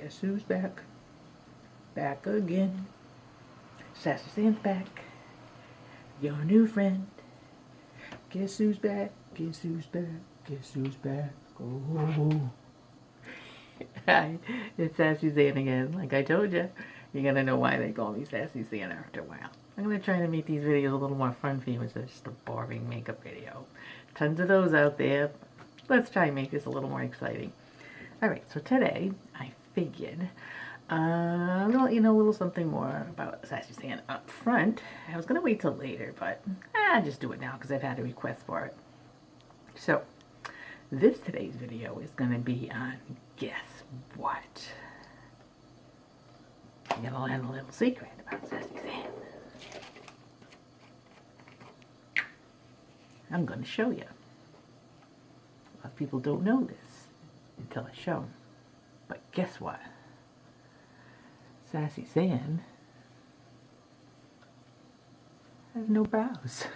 Guess who's back? Back again. Sassy San's back. Your new friend. Guess who's back? Guess who's back? Guess who's back? Oh. Hi, it's Sassy San again. Like I told you, you're gonna know why they call me Sassy San after a while. I'm gonna try to make these videos a little more fun for you instead of just a boring makeup video. Tons of those out there. Let's try and make this a little more exciting. Alright, so today I figured I'm gonna let you know a little something more about Sassy San up front. I was gonna wait till later, but I'll just do it now because I've had a request for it. So, today's video is gonna be on guess what? I'm gonna learn a little secret about Sassy San. I'm gonna show you. A lot of people don't know this until I show them. But guess what? Sassy San has no brows.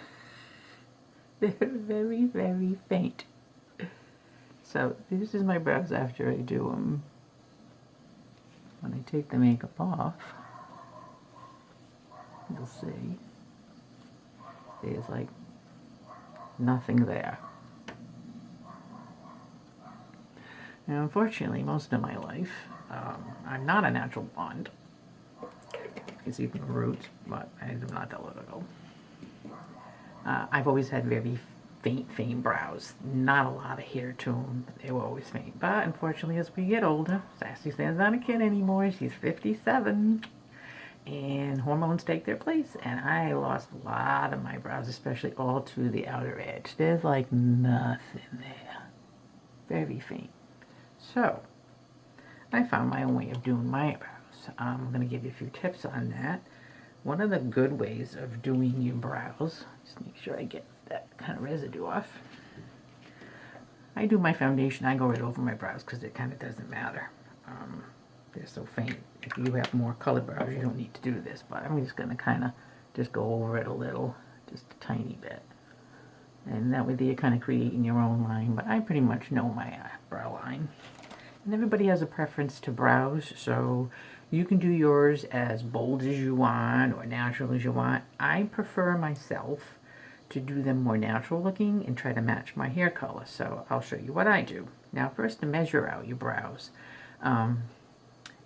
They're very, very faint. So this is my brows after I do them. When I take the makeup off, you'll see there's like nothing there. Now, unfortunately, most of my life, I'm not a natural blonde. You can see from the roots, but I'm not that lyrical. I've always had very faint brows. Not a lot of hair to them. They were always faint. But unfortunately, as we get older, Sassy San's not a kid anymore. She's 57. And hormones take their place. And I lost a lot of my brows, especially all to the outer edge. There's like nothing there. Very faint. So, I found my own way of doing my brows. I'm going to give you a few tips on that. One of the good ways of doing your brows, just make sure I get that kind of residue off. I do my foundation, I go right over my brows because it kind of doesn't matter. They're so faint. If you have more colored brows, you don't need to do this, but I'm just going to kind of just go over it a little, just a tiny bit. And that way you're kind of creating your own line, but I pretty much know my brow line. And everybody has a preference to brows, so you can do yours as bold as you want or natural as you want. I prefer myself to do them more natural looking and try to match my hair color, so I'll show you what I do. Now first, to measure out your brows.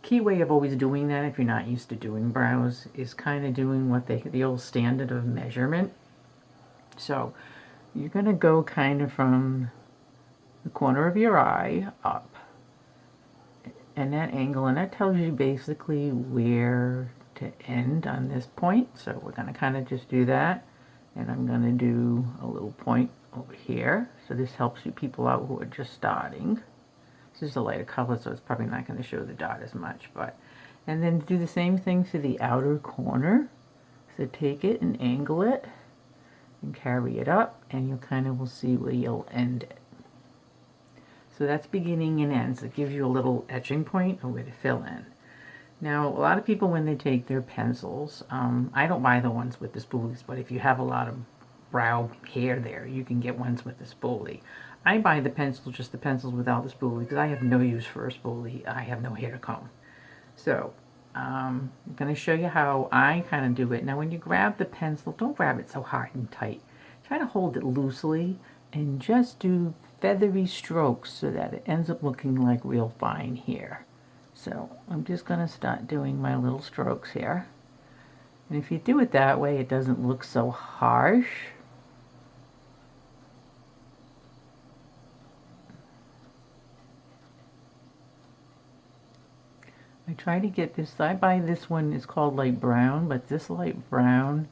Key way of always doing that if you're not used to doing brows is kind of doing what the old standard of measurement. So you're going to go kind of from the corner of your eye up. And that angle, and that tells you basically where to end on this point. So we're going to kind of just do that. And I'm going to do a little point over here. So this helps you people out who are just starting. This is a lighter color, so it's probably not going to show the dot as much. And then do the same thing to the outer corner. So take it and angle it and carry it up, and you kind of will see where you'll end it. So that's beginning and ends. It gives you a little etching point or where to fill in. Now, a lot of people, when they take their pencils, I don't buy the ones with the spoolies, but if you have a lot of brow hair there, you can get ones with the spoolie. I buy the pencils, just the pencils without the spoolie, because I have no use for a spoolie. I have no hair to comb. So, I'm going to show you how I kind of do it. Now, when you grab the pencil, don't grab it so hard and tight. Try to hold it loosely and just do feathery strokes so that it ends up looking like real fine hair. So I'm just going to start doing my little strokes here. And if you do it that way, it doesn't look so harsh. I try to get this, I buy this one, it's called light brown, but this light brown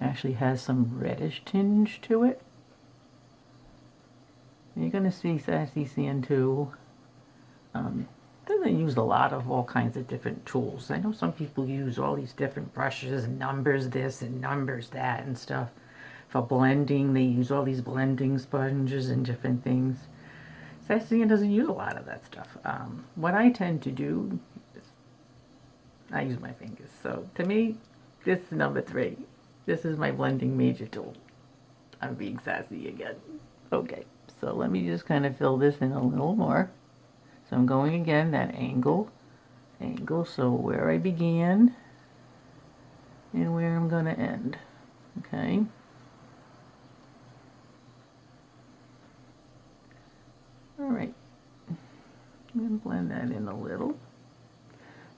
actually has some reddish tinge to it. You're going to see Sassy San too. Doesn't use a lot of all kinds of different tools. I know some people use all these different brushes and numbers this and numbers that and stuff. For blending, they use all these blending sponges and different things. Sassy San doesn't use a lot of that stuff. What I tend to do is I use my fingers. So to me, this is number 3. This is my blending major tool. I'm being sassy again. Okay. So let me just kind of fill this in a little more. So I'm going again, that angle angle, so where I began and where I'm going to end. Okay. All right. I'm going to blend that in a little.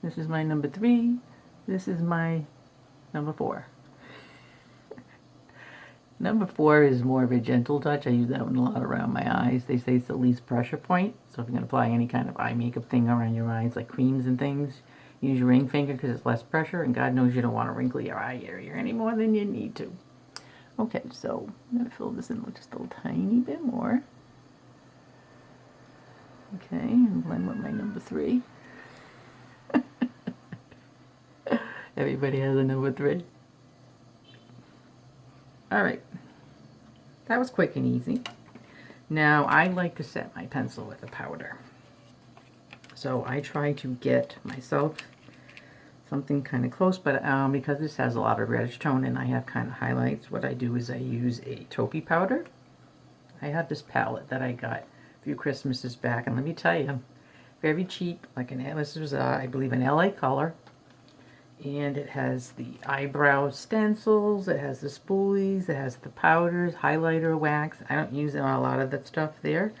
This is my number 3. This is my number 4. Number 4 is more of a gentle touch. I use that one a lot around my eyes. They say it's the least pressure point. So if you're going to apply any kind of eye makeup thing around your eyes, like creams and things, use your ring finger because it's less pressure. And God knows you don't want to wrinkle your eye area any more than you need to. Okay, so I'm going to fill this in with just a little tiny bit more. Okay, and blend with my number 3. Everybody has a number 3. Alright, that was quick and easy. Now I like to set my pencil with a powder. So I try to get myself something kind of close, but because this has a lot of reddish tone and I have kind of highlights, what I do is I use a taupey powder. I have this palette that I got a few Christmases back, and let me tell you, very cheap, like this was I believe an LA color. And it has the eyebrow stencils, it has the spoolies, it has the powders, highlighter wax. I don't use a lot of that stuff there.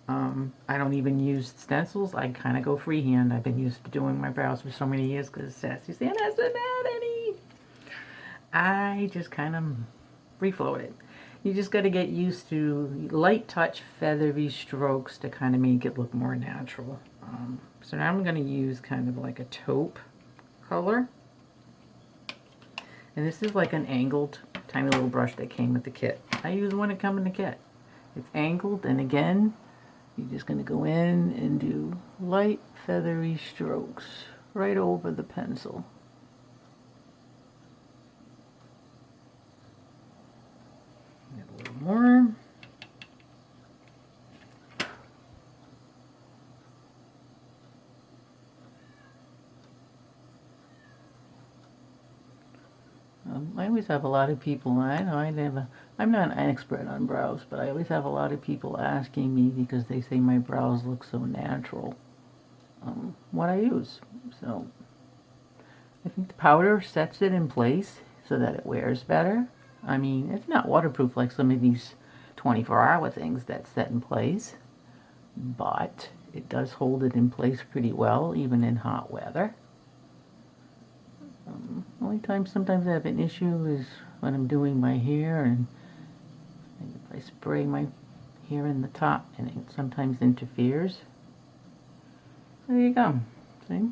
I don't even use stencils. I kind of go freehand. I've been used to doing my brows for so many years because Sassy San hasn't had any. I just kind of refloat it. You just got to get used to light touch, feathery strokes to kind of make it look more natural. So now I'm going to use kind of like a taupe color. And this is like an angled, tiny little brush that came with the kit. I use one that came in the kit. It's angled, and again, you're just going to go in and do light, feathery strokes right over the pencil. A little more. I always have a lot of people, I'm not an expert on brows, but I always have a lot of people asking me because they say my brows look so natural, what I use. So I think the powder sets it in place so that it wears better. I mean, it's not waterproof like some of these 24-hour things that set in place, but it does hold it in place pretty well, even in hot weather. Only time sometimes I have an issue is when I'm doing my hair, and if I spray my hair in the top, and it sometimes interferes. There you go. See?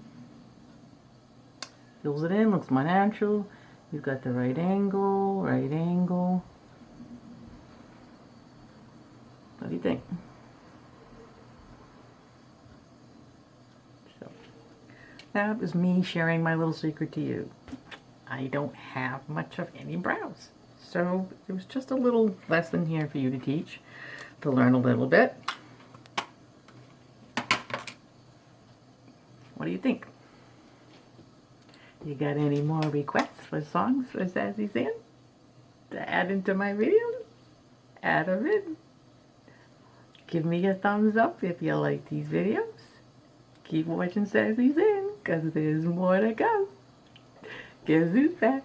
Fills it in, looks more natural. You've got the right angle, right angle. What do you think? So, that was me sharing my little secret to you. I don't have much of any brows. So it was just a little lesson here for you to teach, to learn a little bit. What do you think? You got any more requests for songs for Sassy San to add into my videos? Add them in. Give me a thumbs up if you like these videos. Keep watching Sassy San, because there's more to come. Guess who's back?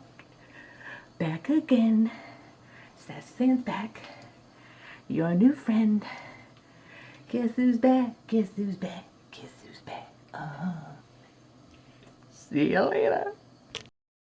Back again. Sassy San's back. Your new friend. Guess who's back? Guess who's back? Guess who's back? See you later.